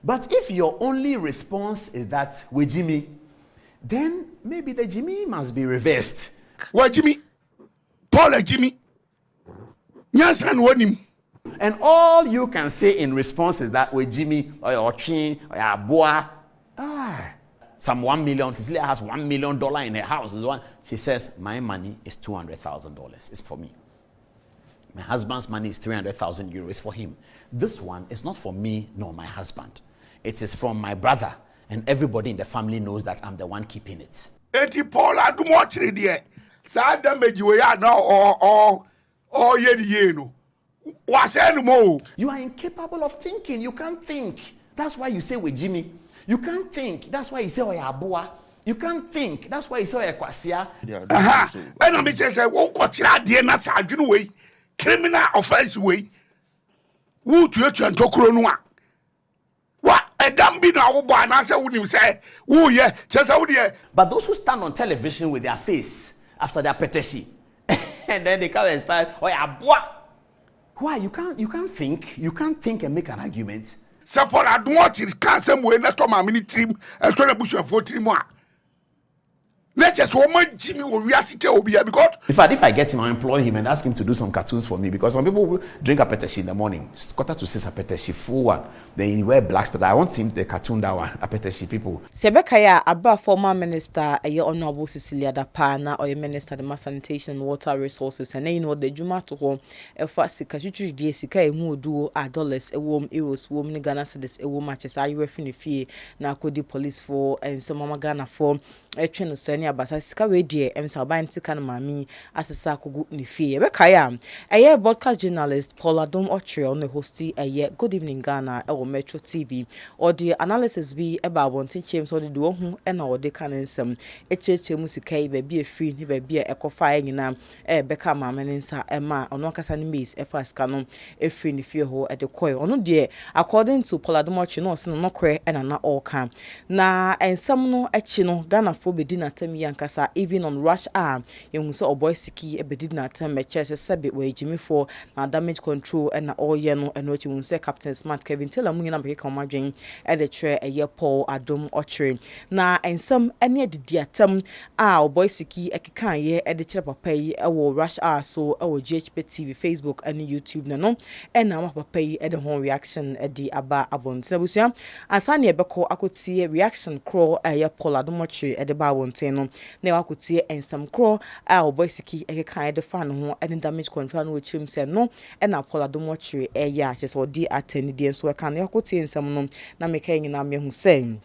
But if your only response is that we Jimmy, then maybe the Jimmy must be reversed. Why Jimmy? Paul Jimmy. Yes, and what him. And all you can say in response is that we Jimmy or your chin or your boy. Some 1 million. Cecilia has $1 million in her house. She says, my money is $200,000. It's for me. My husband's money is 300,000 euros for him. This one is not for me nor my husband. It is from my brother, and everybody in the family knows that I'm the one keeping it. Eti Paul Adom Okyere there. Sa damage we are now or ye no. What's anymore? You are incapable of thinking. You can't think. That's why you say with Jimmy. You can't think. That's why you say Oyaboa. You can't think. That's why you say Oyakwasia. And I'm just say, "Wo Okyere de na sa adwene we criminal offense we. Wo tuatu antokro no a. Wa edam bi na wo bo anase wo nim say wo ye chese wo de." But those who stand on television with their face after their Akpeteshie and then they come and start Oyaboa. Why you can't think? You can't think and make an argument. Paul Adom Okyere can some way na to ma mini team and to na busuafo team a. Let just woman Jimmy will reactivate Obia because in fact, if I get him, I'll employ him and ask him to do some cartoons for me because some people will drink Akpeteshie in the morning. It's 5:45 Akpeteshie full one. Then you wear blacks, but I want him the cartoon that one Akpeteshie people. Sebekaya Abba former minister Honorable Cecilia Dapana or minister the mass sanitation and water resources and you know the Juma to home efa sika twitwi die sika emu do $, ewom euros wom ni Ghana cedis ewo matches ayi refini fie na akodi police for and some mama Ghana for etwe no sani abasa sika we die emsa oban sika na mami asesa akogu ni fie Sebekaya broadcast journalist Paul Adom Okyere on the hosti Good Evening Ghana Metro TV or the analysis be about wanting James or the do and or the canon some musika be free be a coffee in Becca Mamansa Emma or no Casani Mace a fast canon a free in the fear hole at the coil or no dear according to Paul Adom Okyere no cray and not all can na and some no chino Ghana for bedina temi yankasa even on rush arm you saw Oboy Siki a bedina tem chess a sabit where Jimmy for now damage control and all yellow and what you will say Captain Smart Kevin Taylor mungina be comadwin e de tre Paul Adom Okyere na ensam ene de diatam Oboy Siki ekekan ye e de kire papa yi e wo rush hour so e wo GhPage TV Facebook and YouTube no na ma papa yi e de hon reaction e di aba abonten abusia asane e beko akotie reaction crawl Paul Adom Okyere e de ba abonten no na akotie ensam crawl Oboy Siki ekekan e de fan ho e damage control no chirim se no na Paul Adom Okyere e ya chese odi atani die so kan yakotie nsam no na meka nyina me hu say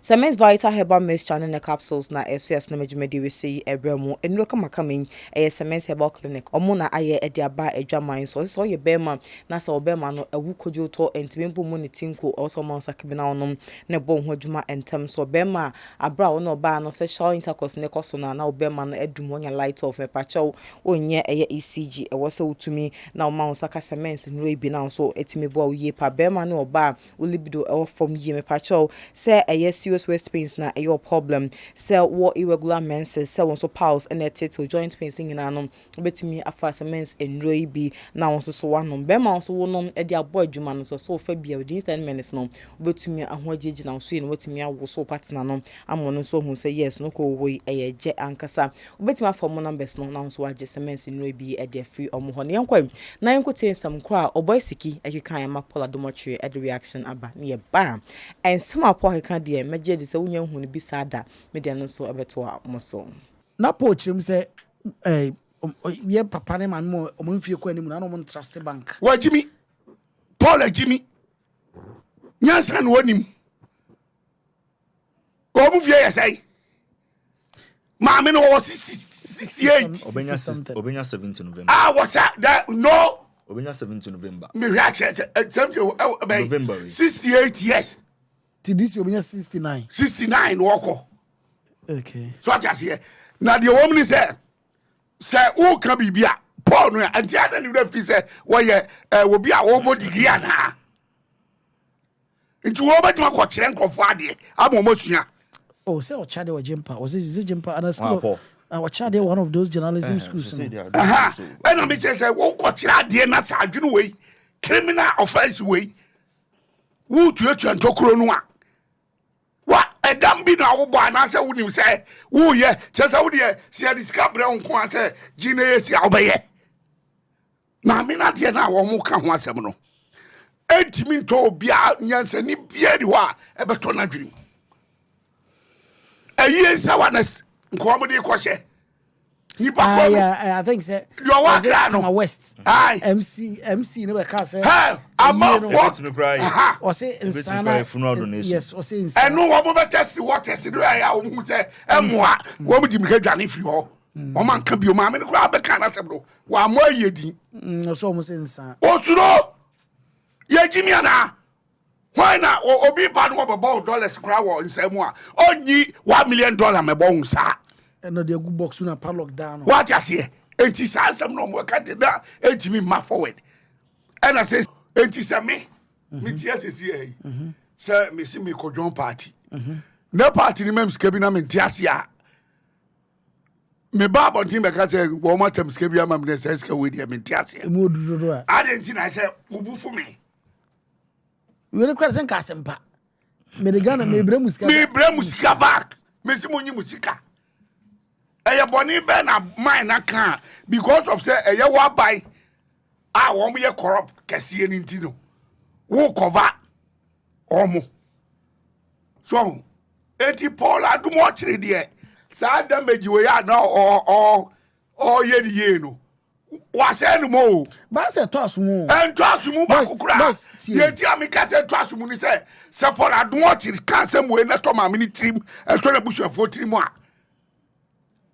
Semens Vital Herbal Mixture and capsules na SOS na medjumedi we see ebremu enuro kama coming Semens Herbal Clinic omuna aye ediaba edwaman so ye bema na sa obema no awu kojo to entibempo monitinko also man sakibina onom ne bon ho adwuma entem so bema abra wo no ba no sexual intercourse ne koso na obema no adum onya light of mepacho onye ECG ewo se utumi na o man saka Semens nuro bi na so etimi bo awie pa bema no oba wo libido ewo form yi mepacho se serious waist pains na your problem say what irregular menses say so pulse and title joint pains in anom betimi afasa mens enroi bi na won so wanom be ma so wonom e dia boy dwuma no so fa bia within 10 minutes no betimi ahoajeji na so yin wetimi awo so partner no amono so hu say yes no ko wo e je ankasa betimi afom numbers no na so age semens enroi bi e dia free omo ho ne yankwam na yankote nsam kra Oboy Siki e kekan ma Paul Adom Okyere e the reaction aba ne ba and some apo kekan de meje de se wonya hu ne bi sada media no so abeto a moso na po chirim se ye papa ne man mo omfie ko animu na no mo trust bank wa Jimmy Paul Jimmy nyansa no wanim o mfie yesai ma me no was 68 obenya 17 November what's that no obenya 17 November me react November 68 yes to this obenya 69 woko okay so I just here now the woman say who can be bia Paul no and the other you fi say why will be a obo degree na into obo ma ko kire nkofo ade amomosua oh say Ochade or Jimpa was it Jimpa and school Ochade one of those journalism schools and I me say wo ko kire ade na sa adwene we criminal offense we Who to ntokuro no a. Wa edam bi na wo bo anase wo nim say wo ye chese wo de se discover nko an say gina yesi obeye. Na me na de na wo mu ka ho asem no. Entimi nto obia nyansani bia di ho a ebeto na dwiri. Ayi sawanes nko mo de kwose. I think so. You are what Tama West. Aye. MC never can say. Hey, I'm a what? Or say insana. Yes, or say insana. And no one will test the water. Say, I won't say, what would you make Johnny for you? Woman can be your mamma and grab a can of bro. One more ye no, so almost insane. Also, no. Ye Jimmy Anna. Why not? Or be part of about dollars crowd in Samoa. Only $1 million, my bones, sir. And no, the good box when I padlock down. What I say? And he says some no more candidate. And to me, my forward. And I says, and he said me. Me tears is here. Sir, me see me cojon party. No party in mems cabinam in Tiasia. Me bab on team because one more time scabiam and says with him in Tiasia. I didn't think I said, Ubu for me. We are a crescent casempa. Medigana me bremusca. Me bremusca back. Miss Muni Musica. Eye boni be na mine na kan because of say eye wa buy ah won ye corrupt kese ni ntino wo cover omo so enti Paul Adom Okyere de sa damage we ya na o ye di ye no wa say no mo ba say to asumu en to asumu ba kokura ye ti amika say to asumu ni say Paul Adom Okyere kan say mo na to ma mini trim e to na busuafo trim a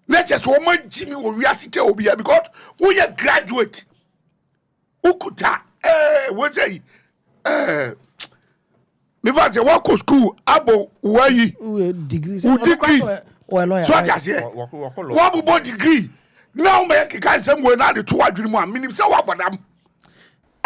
let's just woman Jimmy will reactivate Obia because we are graduate. Ukuta, what's say? Never say what school, abo, why degrees, degrees. Well, so I say, what about degree? Now, make can somewhere now the 200 minimum. So what about them?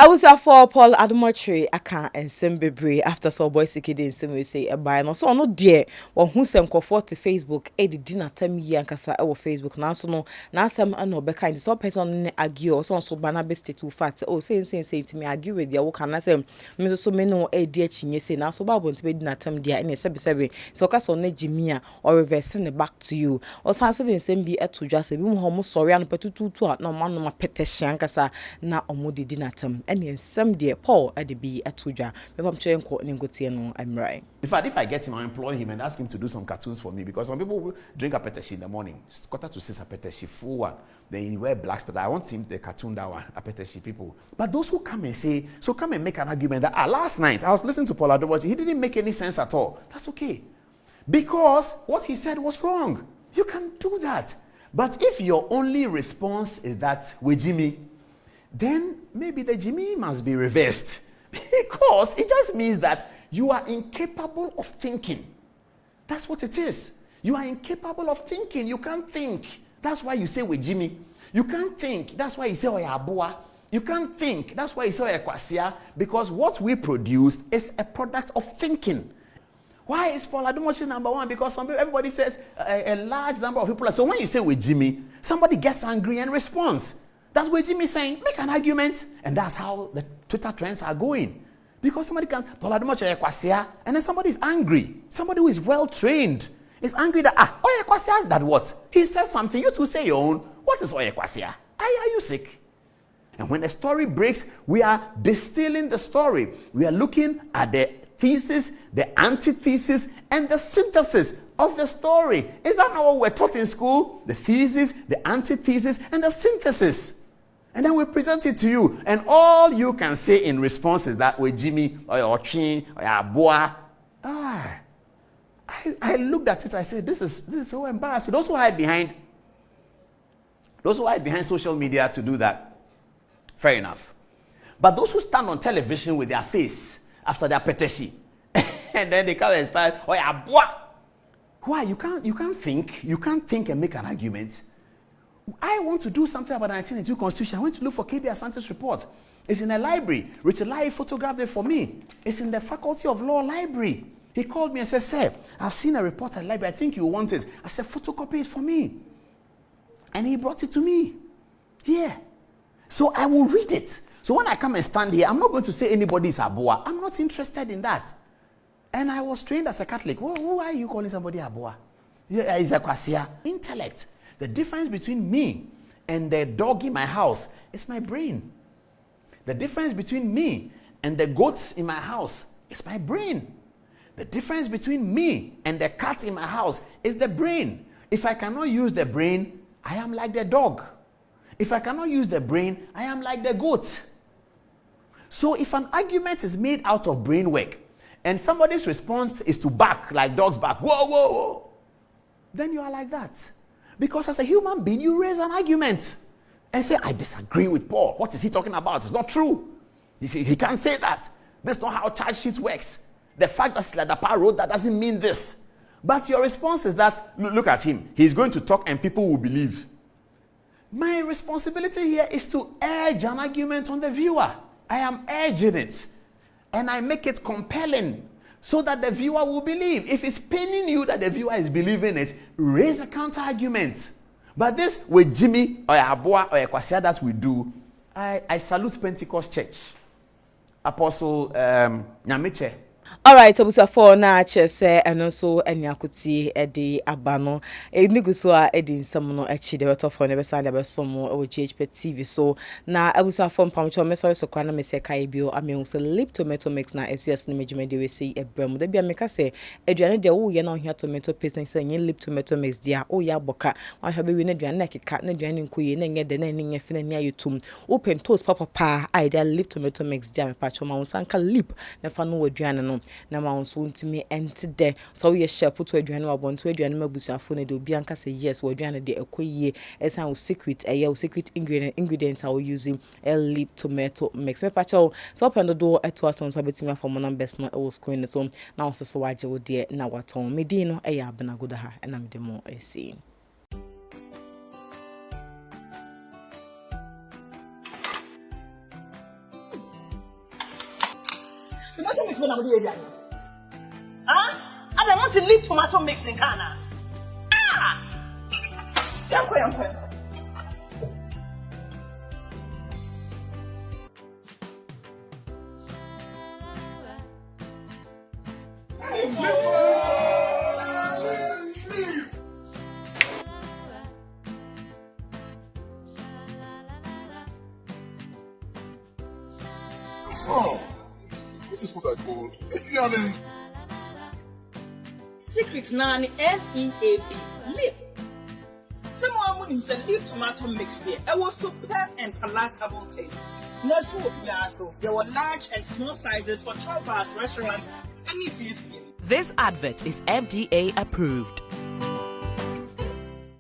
I was for Paul Adom Okyere aka ensem bebre after so Oboy Siki dey ensem we say buy no so no there won hu sem comfort to Facebook e di dinner time yi ankasa e wo Facebook na so no na asem an obeka in so person ne argue so bana be state to fact oh say to me argue with ya wo kana say me so me no e di achinye say na so ba bon to be dinner time dia e sebe so ka so na jimia or reverse ne back to you o san so dey ensem bi etodwa say bi mu ho mo sorry an petututu a na ma no ma Akpeteshie ankasa na omo di dinner time and some dear Paul at the be at Tuja. In fact, if I get him, I employ him and ask him to do some cartoons for me because some people will drink Akpeteshie in the morning. It's 5:45 Akpeteshie, full one. Then you wear blacks, but I want him the cartoon that one, Akpeteshie people. But those who come and say, so come and make an argument that last night I was listening to Paul Adom Okyere, he didn't make any sense at all. That's okay. Because what he said was wrong. You can do that. But if your only response is that with Jimmy, then maybe the Jimmy must be reversed because it just means that you are incapable of thinking. That's what it is. You are incapable of thinking. You can't think. That's why you say with Jimmy. You can't think. That's why you say Oyaboa. You can't think. That's why you say Oyakwasia. Because what we produce is a product of thinking. Why is Paul Adom Okyere number one? Because everybody says a large number of people. So when you say with Jimmy, somebody gets angry and responds. That's what Jimmy is saying. Make an argument. And that's how the Twitter trends are going. Because somebody can, Paul Adom Okyere Kwasia, and then somebody is angry. Somebody who is well trained is angry that, Oyakwasia is that what? He says something, you two say your own. What is Oyakwasia? Are you sick? And when the story breaks, we are distilling the story. We are looking at the thesis, the antithesis, and the synthesis of the story. Is that not what we're taught in school? The thesis, the antithesis, and the synthesis. And then we present it to you. And all you can say in response is that with Jimmy, or your Chin, or your Boa. I looked at it, I said, this is so embarrassing. Those who hide behind social media to do that, fair enough. But those who stand on television with their face after their Akpeteshie, and then they come and start, oh yeah, boy. Why? You can't think and make an argument. I want to do something about the 1992 Constitution. I went to look for KB Asante's report. It's in a library. Richard Lai photographed it for me. It's in the Faculty of Law library. He called me and said, sir, I've seen a report at the library. I think you want it. I said, photocopy it for me. And he brought it to me. Yeah. So I will read it. So when I come and stand here, I'm not going to say anybody is Aboa. I'm not interested in that. And I was trained as a Catholic. Well, who are you calling somebody Aboa? Yeah, it's a kwasia. Intellect. The difference between me and the dog in my house is my brain. The difference between me and the goats in my house is my brain. The difference between me and the cat in my house is the brain. If I cannot use the brain, I am like the dog. If I cannot use the brain, I am like the goat. So if an argument is made out of brain work and somebody's response is to bark like dogs bark, whoa, whoa, whoa, then you are like that. Because as a human being, you raise an argument and say, I disagree with Paul. What is he talking about? It's not true. He can't say that. That's not how charge sheet works. The fact that Sladapa wrote that doesn't mean this. But your response is that, look at him. He's going to talk and people will believe. My responsibility here is to urge an argument on the viewer. I am urging it. And I make it compelling so that the viewer will believe. If it's paining you that the viewer is believing it, raise a counter argument. But this with Jimmy or Aboa or Kwasia that we do, I salute Pentecost Church. Apostle Nyameche. All right, so for na chese and also enyakuti edi abano eniguso a edi nsamuno echi de beto for never send about some o GhPage TV. So na abusa for pamcho me so kwa na me se kai bio ame so lip tomato mix na SUS na mejuma de we see ebrem de bia meka se aduane de wo ye na ohia tomato paste na se yen lip tomato mix dia o ya boka wan hwa be we na aduane na keka na aduane nkoye na nye de na ni nye fina ni ayetum open toast papa pa idea lip tomato mix dia me pacho ma wonsanka lip na fa no aduane no na ma wonso ntimi ente de so we chef to aduane wa bonto aduane mabusuafo na de obi anka say yes we aduane de ekoyie esa wo secret secret ingredients are using a lip tomato mix me pacho so open the door eto aton so betimi afọ mo numbers na e screen so na wonso so waje wo de na waton medi no e ya bena goda ha na me de mo esi tomato mix na mo de I want to leave tomato mix in Ghana. Yanko. Oh, this is what I call Adrian. Secret nani LEAP lip. Someone who is a lip tomato mix there. It was superb and palatable taste. There were large and small sizes for chop bars, restaurants, and if you feel. This advert is FDA approved.